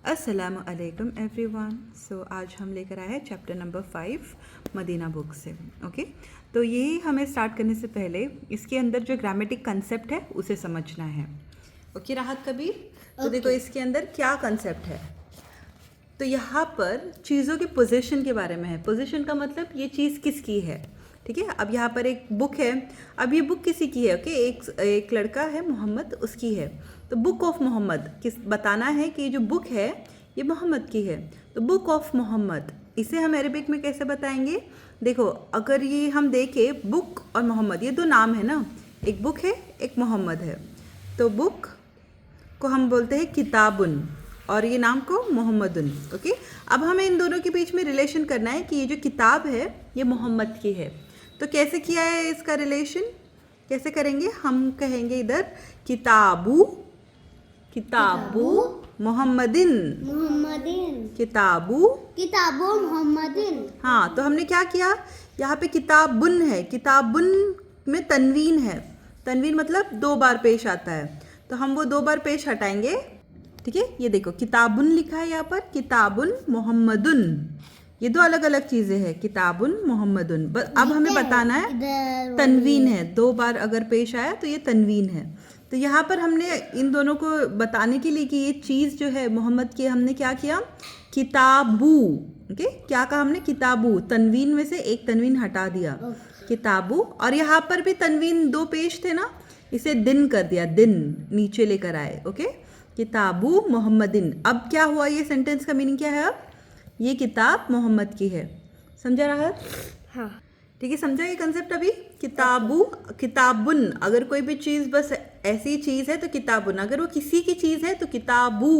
अस्सलामु अलैकुम एवरीवन। सो आज हम लेकर आए हैं चैप्टर नंबर 5 मदीना बुक से। ओके, तो ये हमें स्टार्ट करने से पहले इसके अंदर जो ग्रामेटिक कंसेप्ट है उसे समझना है। ओके राहत कबीर, तो देखो इसके अंदर क्या कंसेप्ट है। तो यहाँ पर चीज़ों की पोजीशन के बारे में है। पोजीशन का मतलब ये चीज़ किसकी है, ठीक है। अब यहाँ पर एक बुक है, अब ये बुक किसी की है। ओके, एक लड़का है मोहम्मद, उसकी है। तो बुक ऑफ मोहम्मद किस बताना है कि ये जो बुक है ये मोहम्मद की है। तो बुक ऑफ मोहम्मद, इसे हम अरेबिक में कैसे बताएंगे। देखो अगर ये हम देखें, बुक और मोहम्मद ये दो नाम है ना, एक बुक है एक मोहम्मद है। तो बुक को हम बोलते हैं किताबुन और ये नाम को मोहम्मदुन। ओके, अब हमें इन दोनों के बीच में रिलेशन करना है कि ये जो किताब है ये मोहम्मद की है। तो कैसे किया है इसका रिलेशन, कैसे करेंगे। हम कहेंगे इधर किताबू किताबू मोहम्मदिन किताबू किताबो मोहम्मदिन। हाँ, तो हमने क्या किया, यहाँ पे किताबुन है, किताबुन में तनवीन है। तनवीन मतलब दो बार पेश आता है, तो हम वो दो बार पेश हटाएंगे। ठीक है, ये देखो किताबुन लिखा है यहाँ पर, किताबुन मोहम्मदुन, ये दो अलग अलग चीज़ें हैं। किताबुन मोहम्मदुन, अब हमें बताना है तनवीन है, दो बार अगर पेश आया तो ये तनवीन है। तो यहाँ पर हमने इन दोनों को बताने के लिए कि ये चीज़ जो है मोहम्मद की, हमने क्या किया, किताबू। ओके, क्या कहा हमने, किताबू, तनवीन में से एक तनवीन हटा दिया, किताबू। और यहाँ पर भी तनवीन दो पेश थे ना, इसे दिन कर दिया, दिन नीचे लेकर आए। ओके, किताबू मोहम्मदिन। अब क्या हुआ, ये सेंटेंस का मीनिंग क्या है, अब ये किताब मोहम्मद की है। समझा रहा। हाँ, ठीक है, समझा ये कंसेप्ट अभी। किताबू किताबुन, अगर कोई भी चीज़ बस ऐसी चीज़ है तो किताबुन, अगर वो किसी की चीज़ है तो किताबू।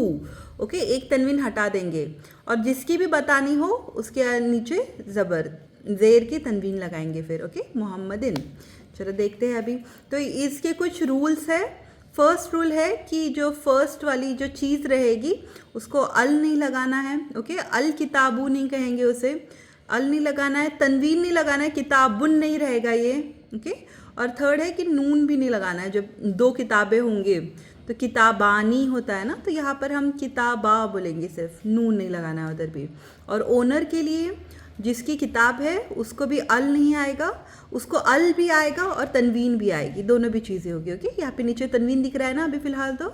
ओके, एक तनवीन हटा देंगे और जिसकी भी बतानी हो उसके नीचे ज़बर ज़ेर की तनवीन लगाएंगे फिर। ओके, मोहम्मदिन। चलो देखते हैं अभी। तो इसके कुछ रूल्स है। फर्स्ट रूल है कि जो फर्स्ट वाली जो चीज़ रहेगी उसको अल नहीं लगाना है। ओके, अल किताबू नहीं कहेंगे उसे, अल नहीं लगाना है, तनवीन नहीं लगाना है, किताबुन नहीं रहेगा ये। ओके, और थर्ड है कि नून भी नहीं लगाना है। जब दो किताबें होंगे तो किताबानी होता है ना, तो यहाँ पर हम किताबा बोलेंगे, सिर्फ नून नहीं लगाना है उधर भी। और ओनर के लिए जिसकी किताब है उसको भी अल नहीं आएगा, उसको अल भी आएगा और तनवीन भी आएगी, दोनों भी चीज़ें होगी। ओके, यहाँ पे नीचे तनवीन दिख रहा है ना अभी फ़िलहाल तो,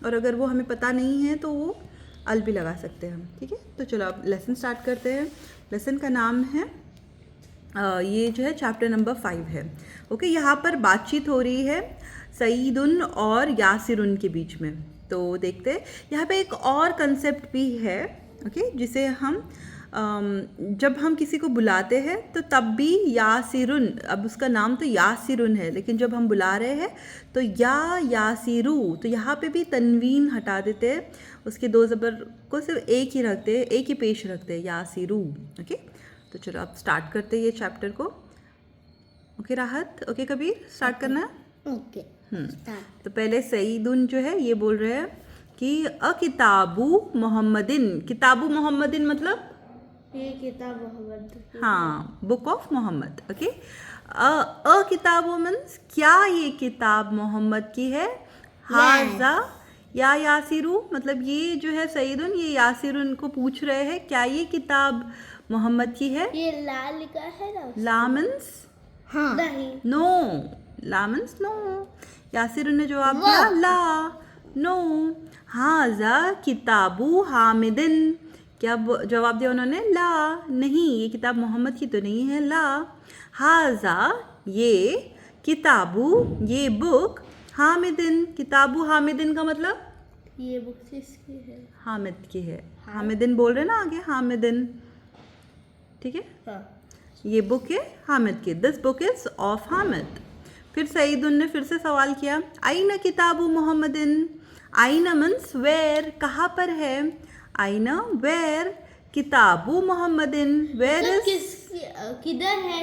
और अगर वो हमें पता नहीं है तो वो अल भी लगा सकते हैं हम। ठीक है, तो चलो अब लेसन स्टार्ट करते हैं। लेसन का नाम है ये जो है चैप्टर नंबर 5 है। ओके, यहाँ पर बातचीत हो रही है सईदुन और यासिरुन के बीच में। तो देखते हैं यहाँ पे एक और कंसेप्ट भी है। ओके, जिसे हम जब हम किसी को बुलाते हैं तो तब भी यासिरुन, अब उसका नाम तो यासिरुन है लेकिन जब हम बुला रहे हैं तो यासिरू, तो यहाँ पे भी तनवीन हटा देते हैं, उसके दो ज़बर को सिर्फ एक ही रखते हैं, एक ही पेश रखते हैं, यासिरू। ओके, तो चलो अब स्टार्ट करते हैं ये चैप्टर को। ओके राहत, ओके कबीर, स्टार्ट करना है। ओके, तो पहले सईदुन जो है ये बोल रहे हैं कि अ किताबू मोहम्मदिन, किताबू मोहम्मदिन मतलब ये किताब मोहम्मद, हाँ, बुक ऑफ मोहम्मद। ओके, अ किताबो मीन्स क्या ये किताब मोहम्मद की है। हाजा या यासिरू, मतलब ये जो है सईदुन, ये यासिरुन को पूछ रहे हैं क्या ये किताब मोहम्मद की है। ये ला लिखा है ना, ला मीन्स हाँ नहीं, नो, ला मीन्स नो। यासिरुन ने जवाब दिया ला, नो। हाजा किताबू हामिदिन, क्या जवाब दिया उन्होंने, ला, नहीं ये किताब मोहम्मद की तो नहीं है, ला। हाजा ये, किताबू ये बुक, हामिदिन, किताबू हामिदिन का मतलब ये बुक किसकी है, हामिद की है। हामिदिन बोल रहे ना आगे, हामिदिन। ठीक है, हाँ, ये बुक है हामिद की, this book is of Hamid. फिर सईदुन ने फिर से सवाल किया, आईना किताबू मोहम्मदिन, आईना मीन्स वेयर, कहाँ पर है, आईना वेयर, किताबू मोहम्मदिन वेयर इज, किधर है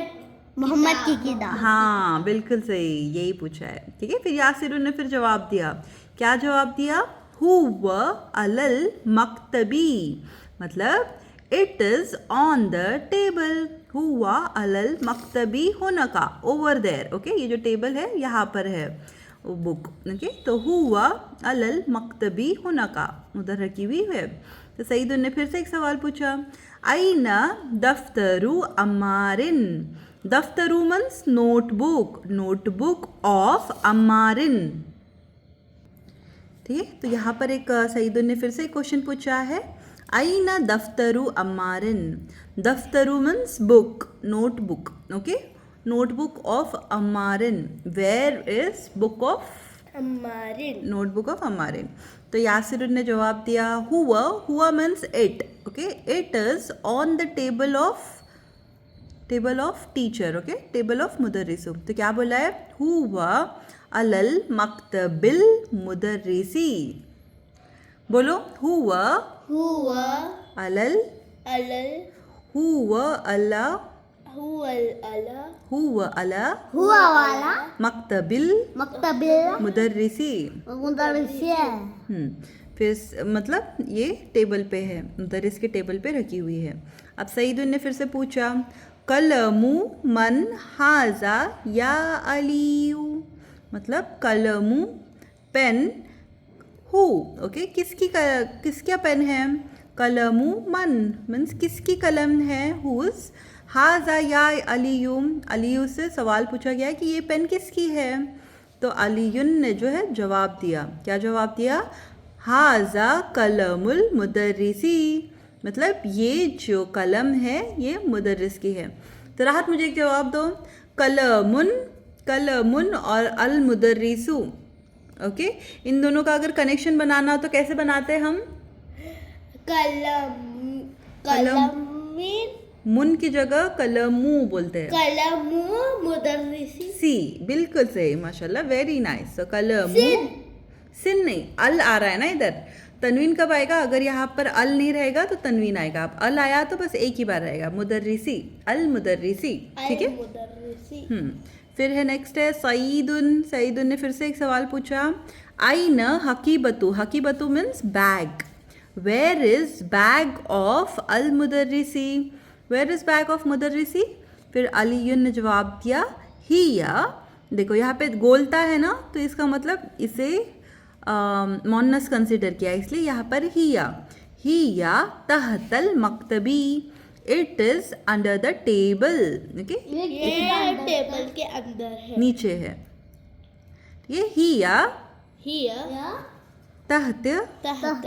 मोहम्मद की किताब। हाँ बिल्कुल सही, यही पूछा है। ठीक है, फिर यासिरुन ने फिर जवाब दिया, क्या जवाब दिया, हुवा अलल मक्तबी, मतलब it is on the table, हुआ अलल मक्तबी, होना का ओवर देयर। ओके, ये जो टेबल है यहाँ पर है, बुक। ओके, तो हुआ अलल मकतबी हुनका, उधर रखी हुई है। तो सईदुन ने फिर से एक सवाल पूछा, आईना दफ्तरू अम्मारिन। दफ्तरू मीन्स नोटबुक, नोटबुक ऑफ अम्मारिन। ठीक है, तो यहाँ पर एक सईदुन ने फिर से एक क्वेश्चन पूछा है, आईना दफ्तरू अम्मारिन। दफ्तरू means book, notebook. Okay, notebook of अम्मारिन, वेयर इज बुक ऑफ अम्मारिन। नोटबुक ऑफ अम्मारिन। तो यासिरुन ने जवाब दिया, हुआ, हुआ means it. Okay, it is on the table of teacher. Okay, table of मुदर्रिसु। तो क्या बोला है, हुआ अलल मक्तबिल मुदर्रिसी। बोलो, हुआ हुआ अलल, अलल, हुआ अला, हुआ अला, हुआ अला हुआ वाला मक्तबिल मक्तबिल मुदर्रिसी। मुदर्रिसिया। फिर मतलब ये टेबल पे है, मुदर्रिस के टेबल पे रखी हुई है। अब सईदुन ने फिर से पूछा, कलमु मन हाजा या अलीयू। मतलब कलमु पेन, हु। ओके, किसका पेन है, कलमु मन मीन्स किसकी कलम है, हुज। हाजा या अलीयू, अलीयू से सवाल पूछा गया है कि ये पेन किसकी है। तो अलीयुन ने जो है जवाब दिया, क्या जवाब दिया, हाजा कलमुल मुदर्रिसी। मतलब ये जो कलम है ये मुदर्रिस की है। तो राहत मुझे एक जवाब दो, कलमुन, कलमुन और अल मुदर्रिसु। ओके, इन दोनों का अगर कनेक्शन बनाना हो तो कैसे बनाते हैं हम, कलम, कलम। कलमीन, मुन की जगह कलमू बोलते हैं। कलमु मुदर्रिसी। सी, बिल्कुल सही, माशाल्लाह, वेरी नाइस। तो कलमू, सिन। सिन नहीं, अल आ रहा है ना इधर। तनवीन कब आएगा, अगर यहाँ पर अल नहीं रहेगा तो तनवीन आएगा। अब अल आया तो बस एक ही बार रहेगा, मुदर्रिसी, अल मुदर्रिसी। ठीक है, मुदर्रिसी। फिर है नेक्स्ट है सईदुन। सईदुन ने फिर से एक सवाल पूछा, आईन हकीबतु। हकीबतु means bag. Where is bag of अल मुदर्रिसी। वेयर इज बैग ऑफ मुदर्रिसी। फिर अलीयुन ने जवाब दिया, हिया। देखो यहाँ पे गोलता है ना, तो इसका मतलब इसे मोन्नस कंसिडर किया, इसलिए यहाँ पर हिया। हिया तहतल मक्तबी, it is under the table. Okay, ये टेबल के अंदर है। नीचे है ये। हिया हिया तहत, तहत,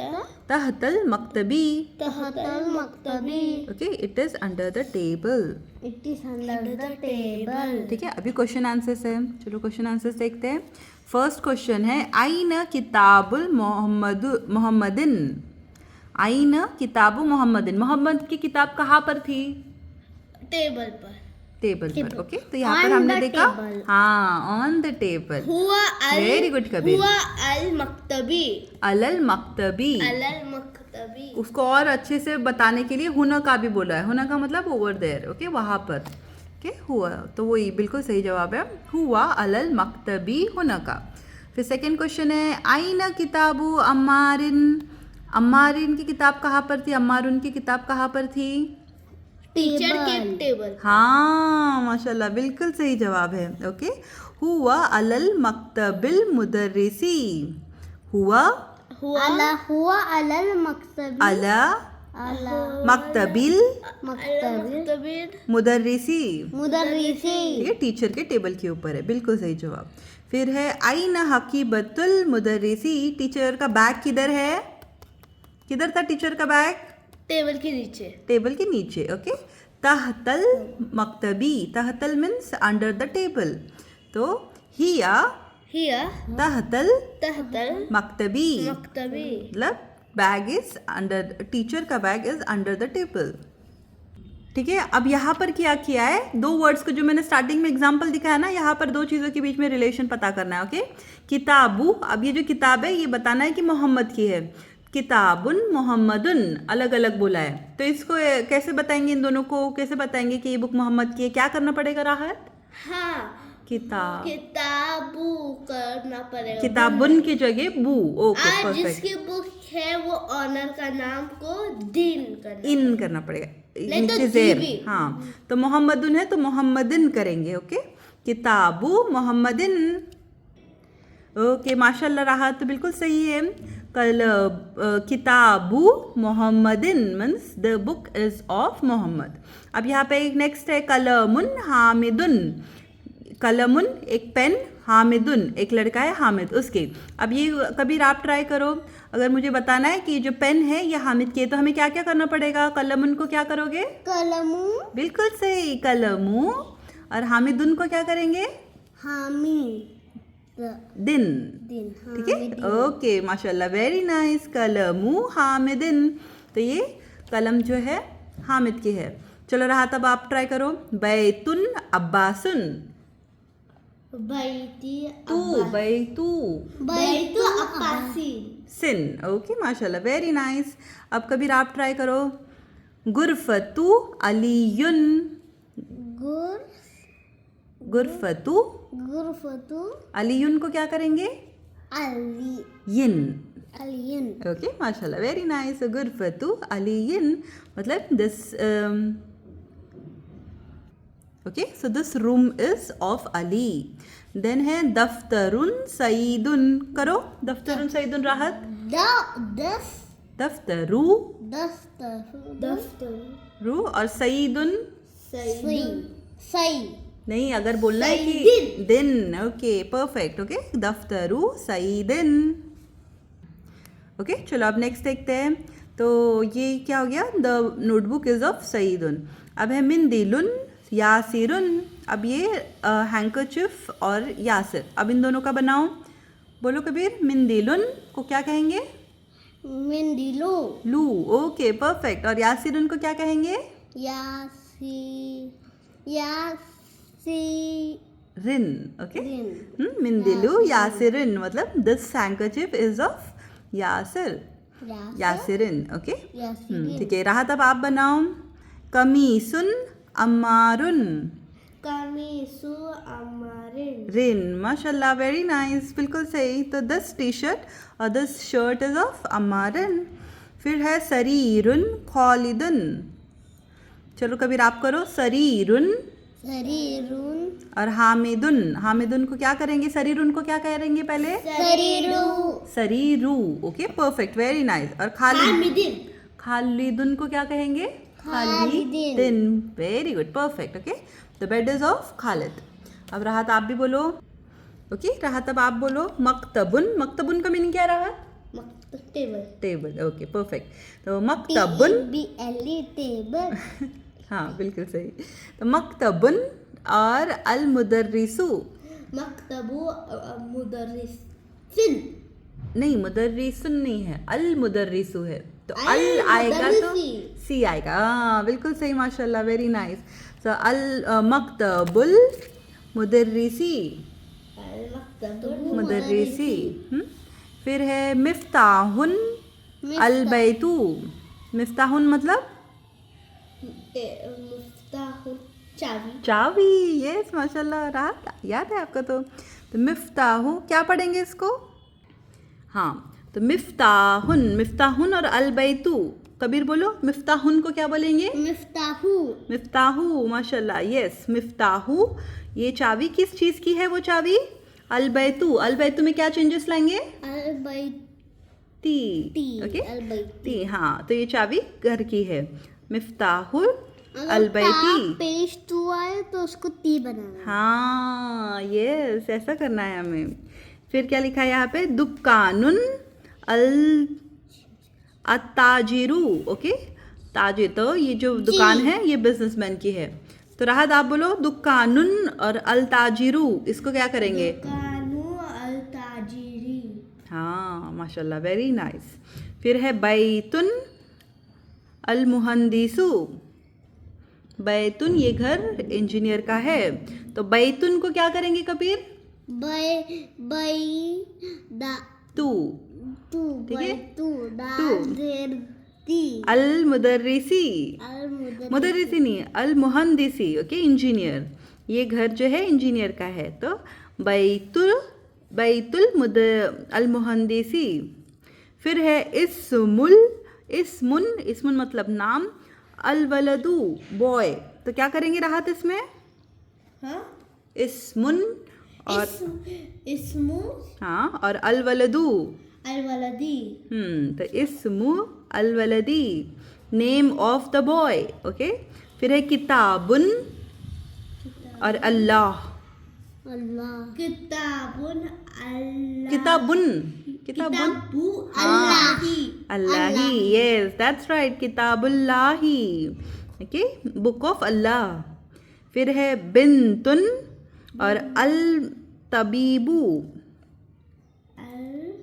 तहतल मक्तबी। तहतल मक्तबी। Okay, it is under the table. It is under the table. ठीक है, अभी क्वेश्चन आंसर्स है, चलो क्वेश्चन आंसर्स देखते हैं। फर्स्ट क्वेश्चन है, आईन किताबुल मोहम्मदिन। आईन किताबु मोहम्मदिन। मोहम्मद की किताब कहाँ पर थी, टेबल पर। टेबल पर। ओके, तो यहाँ पर हमने देखा, हाँ, ऑन द टेबल। हुआ अल, वेरी गुड कबीर। हुआ अल मक्तबी। अलल मक्तबी। अलल मक्तबी। उसको और अच्छे से बताने के लिए हुना का भी बोला है। हुना का मतलब ओवर देयर। ओके, वहाँ पर। ओके, हुआ, तो वही बिल्कुल सही जवाब है, हुआ अलल मक्तबी हुना का। फिर सेकंड क्वेश्चन है, आईना किताबु अम्मारिन। अम्मारिन की किताब कहाँ पर थी, अम्मारुन की किताब कहाँ पर थी, टीचर के टेबल। हाँ, माशाल्लाह, बिल्कुल सही जवाब है। ओके, हुआ अलल मक्तबिल मुदर्रिसी। हुआ हुआ अलल मक्तबी। अला मक्तबिल मक्तबी मुदर्रिसी। मुदर्रिसी। ठीक है, टीचर के टेबल के ऊपर है, बिल्कुल सही जवाब। फिर है, आईना हकीबतुल मुदर्रिसी। टीचर का बैग किधर है, किधर था टीचर का बैग, टेबल के नीचे। टेबल के नीचे। ओके, तहतल मक्तबी। तहतल मीन्स अंडर द टेबल। तो हिया हिया तहतल तहतल मक्तबी, मक्तबी। मतलब बैग इज अंडर, टीचर का bag is under the table. ठीक है, अब यहाँ पर क्या किया है, दो वर्ड्स को जो मैंने स्टार्टिंग में एग्जांपल दिखाया ना, यहाँ पर दो चीज़ों के बीच में रिलेशन पता करना है। ओके, किताबु, अब ये जो किताब है ये बताना है कि मोहम्मद की है। किताबुन मोहम्मदुन अलग अलग बोला है, तो इसको कैसे बताएंगे, इन दोनों को कैसे बताएंगे कि ये बुक मोहम्मद की है, क्या करना पड़ेगा राहत, हाँ, किताबु करना पड़ेगा। किताबुन की जगह बू। ओके, आज परफेक्ट। जिसकी बुक है वो ऑनर का नाम को दिन करना। इन करना पड़ेगा, नहीं तो नीचे ज़ेर। जीबी। हाँ, तो मोहम्मदुन है तो मोहम्मदिन करेंगे। ओके, किताबु मोहम्मदिन। ओके माशाल्लाह राहत तो बिल्कुल सही है। कल किताबु मोहम्मदिन means the book is of Mohammad. अब यहाँ पे एक नेक्स्ट है कलमुन हामिदुन। कलमुन एक पेन, हामिदुन एक लड़का है हामिद उसके। अब ये कबीर आप ट्राई करो, अगर मुझे बताना है कि जो पेन है ये हामिद की है तो हमें क्या क्या करना पड़ेगा। कलमुन को क्या करोगे? कलमू बिल्कुल सही कलमू। और हामिदुन को क्या करेंगे? हामिद दिन। दिन ठीक है ओके माशाल्लाह वेरी नाइस। कलमू हामिदिन, तो ये कलम जो है हामिद की है। चलो राहत अब आप ट्राई करो। बैतुन अब्बासुन। बैती तू बैतू बैतु अब्बासी सिन। ओके माशाल्लाह वेरी नाइस। अब कबीर आप ट्राई करो। गुरफतु अलीयुन। गुर गुरफतु गुरफतु अलीयुन को क्या करेंगे? अली यिन। अलियन ओके माशाल्लाह वेरी नाइस। गुरफतु अलीयन मतलब this okay so this room is of Ali. Then है दफ्तरुन सईदुन। करो दफ्तरुन सईदुन राहत। दस दफ्तरू दफ्तर रू और सईदुन सही सही नहीं, अगर बोलना है कि सईदिन। दिन। Okay perfect. ओके दफ्तरू सईदिन। ओके चलो अब नेक्स्ट देखते हैं। तो ये क्या हो गया? द नोटबुक इज ऑफ सईदुन। अब है मिंदिलुन यासिरुन। अब ये हैंकरचिफ और यासिर, अब इन दोनों का बनाओ। बोलो कबीर। मिंदिलुन को क्या कहेंगे? मिंदिलो लू। Okay perfect. और यासिरुन को क्या कहेंगे? यासी यासी रिन। ओके रिन मिंदिलु यासिरिन मतलब this handkerchief is of Yasir यासिरिन। ओके यासी ठीक है राहत अब आप बनाओ। कमीसुन अम्मारुन। कमीसु अमरिन रिन माशाल्लाह वेरी नाइस बिल्कुल सही। तो दिस टी शर्ट और दिस शर्ट इज ऑफ अम्मारिन। फिर है सरीरुन खालिदुन। चलो कबीर आप करो। सरीरुन शरीरुन और हामिदुन। हामिदुन को क्या करेंगे? सरीरुन को क्या करेंगे पहले? शरीरु सरीरू। Okay perfect very nice. और खालिद हामिदिन खालिदुन को क्या कहेंगे? खालिदिन। Very good perfect. Okay the bed is of Khalid. अब राहत आप भी बोलो। ओके राहत अब आप बोलो। मकतबुन। मकतबुन का मीनिंग क्या रहा? Table table. Okay perfect. तो मकतबुन BLE टेबल हाँ बिल्कुल सही। तो मकतबुन और अल मुदर्रिसु। मकतबु मुदर्रिस सिन नहीं मुदर्रिसुन नहीं है, अल मुदर्रिसु है। तो अल आएगा तो सी आएगा। हाँ बिल्कुल सही माशाल्लाह वेरी नाइस। सो अल मकतबुल मुदर्रिसी। मुदर्रिसी। फिर है मिफ्ताहुन अल बैतु। मिफ्ताहुन मतलब मुफ्ताहुन चाबी चाबी। यस माशाल्लाह राहत याद है आपका। तो मिफ्ताहु क्या पढ़ेंगे इसको? हाँ तो मिफ्ताहुन। मिफ्ताहुन और अल बैतु। कबीर बोलो मिफ्ताहुन को क्या बोलेंगे? मिफ्ताहु मिफ्ताहु माशाल्लाह यस मिफ्ताहु। ये चाबी किस चीज़ की है? वो चाबी अल बैतु। अल बैतु में क्या चेंजेस लाएंगे? अलबैती टी। ओके अलबैती टी। हाँ तो ये चाबी घर की है। मिफ्ताहुल अलबैती। पेज 2 आए तो उसको टी बनाना हाँ यस ऐसा करना है हमें। फिर क्या लिखा है यहाँ पे? दुकानुन अल अताजिरू। ओके ताजिर, तो ये जो दुकान है ये बिजनेसमैन की है। तो राहत आप बोलो दुकानुन और अल ताजिरू, इसको क्या करेंगे? कानू अल ताजिरी हाँ माशाल्लाह वेरी नाइस। फिर है बैतुन अल मुहंदिसु। बैतुन ये घर इंजीनियर का है। तो बैतुन को क्या करेंगे कबीर? बई दा तू। तू ठीक है? तू दा तू। देर ती अल मुदर्रिसी। अल मुदर्रिसी नहीं अल मुहंदिसी। Okay engineer. ये घर जो है इंजीनियर का है। तो बैतुल बैतुल मुद अल मुहंदिसी। फिर है इस्मुल इस्मुन। इस्मुन मतलब नाम। अल वलदू बॉय। तो क्या करेंगे राहत इसमें? हाँ इस्मुन और इस्मु हाँ, और अल वलदू, अल वलदी, तो इस्मु अल वलदी, name of the boy. Okay, फिर है किताबुन और अल्लाह। अल्लाह, किताबुन अल्लाह, किताबुन, किताबुन किताबु अल्लाही, अल्लाही, यस दैट्स राइट, किताबुल्लाही। Okay, book of Allah. फिर है बिन्तुन और अल तबीबू, अल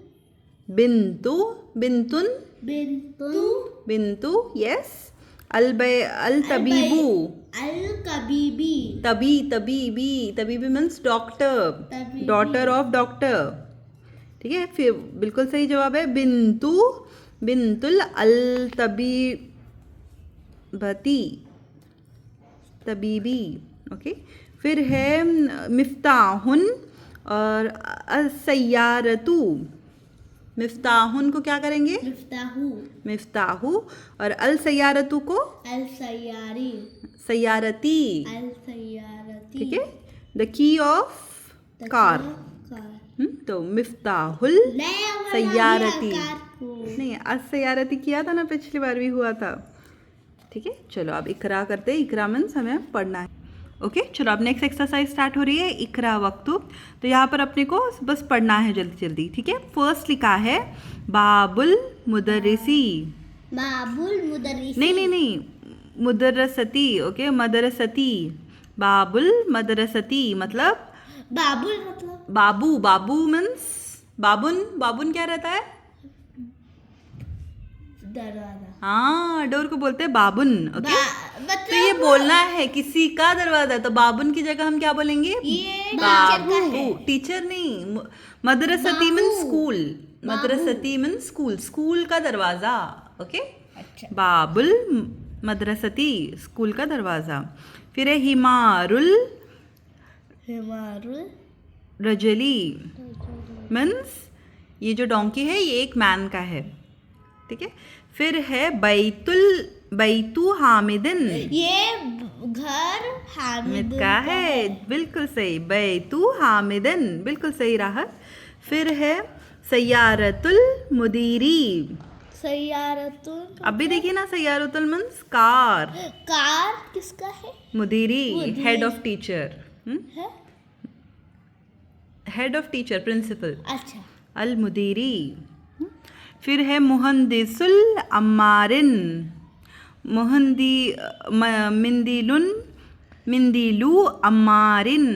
बिन्तु, बिन्तुन, बिन्तु, बिन्तु, यस, अल तबीबू, अल कबीबी, तबीबी, तबीबी मीन्स डॉक्टर, तबीबी। Daughter of doctor. ठीक है, फिर बिल्कुल सही जवाब है बिन्तु, बिन्तुल अल तबीबती, तबीबी। ओके, फिर है मिफ्ताहुन और सैयारतू। मिफ्ताहुन को क्या करेंगे? मिफ्ताहू, मिफ्ताहू, और अल सैयारतू को अल सैयारी, सैयारती। अल सैयारती, ठीक है, द की ऑफ कार। तो मिफ्ताहुल सैयारती, नहीं आज सैयारती किया था ना, पिछली बार भी हुआ था। ठीक है, चलो अब इकरा करते हैं। इकरा मीन्स हमें पढ़ना है। ओके, चलो अब नेक्स्ट एक्सरसाइज स्टार्ट हो रही है, इकरा वक्तु। तो यहाँ पर अपने को बस पढ़ना है जल्दी जल्दी। ठीक है, फर्स्ट लिखा है बाबुल मुदर्रिसी, बाबुल मुदर्रिसी, नहीं, मुदर्रसती। ओके, मदरसती, बाबुल मदरसती मतलब बाबुल मतलब बाबू, बाबू मीन्स बाबुन क्या रहता है? दरवाजा, हाँ, डोर को बोलते हैं बाबुन। ओके, मतलब तो ये बोलना है किसी का दरवाजा, तो बाबुन की जगह हम क्या बोलेंगे? ये बाबू, टीचर नहीं। मदरसती मीन्स स्कूल, मदरसती मीन्स स्कूल, स्कूल का दरवाजा। ओके, अच्छा, बाबुल मदरसती, स्कूल का दरवाजा। फिर है हिमारुल हिमारुल रजली, मीन्स ये जो डोंकी है ये एक मैन का है। ठीक है, फिर है बैतु हामिदिन, ये घर हामिद का है, बिल्कुल सही, बैतु हामिदिन, बिल्कुल सही रहा। फिर है सैयारतुल मुदीरी, सैयारतुल, अभी देखिए ना, सैयारतुल मीन्स कार, कार किसका है? मुदीरी हेड ऑफ टीचर, है? हेड ऑफ टीचर प्रिंसिपल, अच्छा, अल मुदीरी। फिर है मुहंदिसुल अम्मारिन, मिंदिलुन, मिंदिलू अम्मारिन,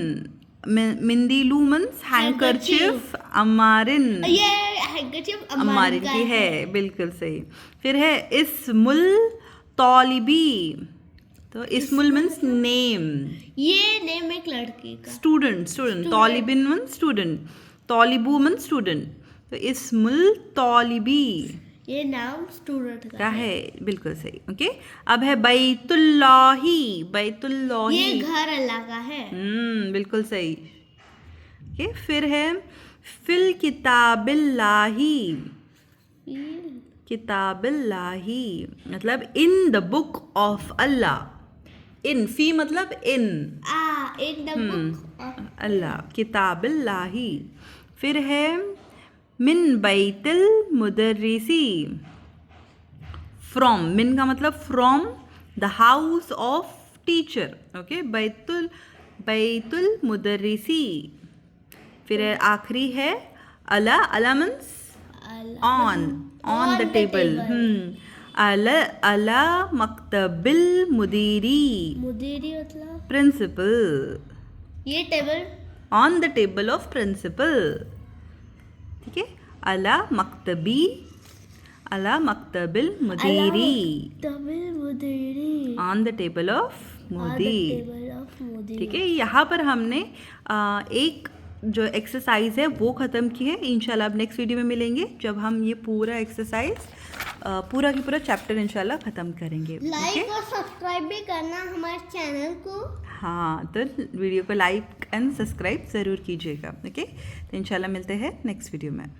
मिंदिलू मीन्स हैंकरचिफ, अम्मारिन ये हैंकरचिफ अम्मारिन की है, बिल्कुल सही। फिर है इस्मुल तौलिबी, तो इस्मुल मीन्स नेम, ये नेम एक लड़के का, स्टूडेंट, तौलिबिन मीन्स स्टूडेंट, तौलिबू मीन्स स्टूडेंट, तो इस्मुल तौलिबी ये नाम स्टूडेंट का है, बिल्कुल सही। ओके, अब है बैतुल्लाही, बैतुल्लाही, ये घर अल्लाह का है, बिल्कुल सही। ओके, फिर है फिल किताबिल्लाही, किताबिल्लाही मतलब in the book of Allah, in, फी मतलब in the book of Allah, किताबिल्लाही। फिर है मिन बैतिल मुदर्रिसी, फ्रॉम, मिन का मतलब from the house of teacher. Okay, बैतुल मुदर्रिसी। फिर आखिरी है अला, अला मीन्स ऑन द टेबल, अला मक्तबिल मुदीरी, मुदीरी मतलब प्रिंसिपल, ये table, on the table of principal. ठीक है, अला मक्तबी, अला मक्तबिल मुदीरी, तबिल मुदीरी, ऑन द टेबल ऑफ मुदीर। टेबल ऑफ मुदीर। ठीक है, यहाँ पर हमने एक जो एक्सरसाइज है वो ख़त्म की है। इंशाल्लाह अब नेक्स्ट वीडियो में मिलेंगे जब हम ये पूरा एक्सरसाइज पूरा की पूरा चैप्टर इंशाल्लाह ख़त्म करेंगे। लाइक और सब्सक्राइब भी करना हमारे चैनल को। हाँ, तो वीडियो को लाइक एंड सब्सक्राइब ज़रूर कीजिएगा। ओके, तो इंशाल्लाह मिलते हैं नेक्स्ट वीडियो में।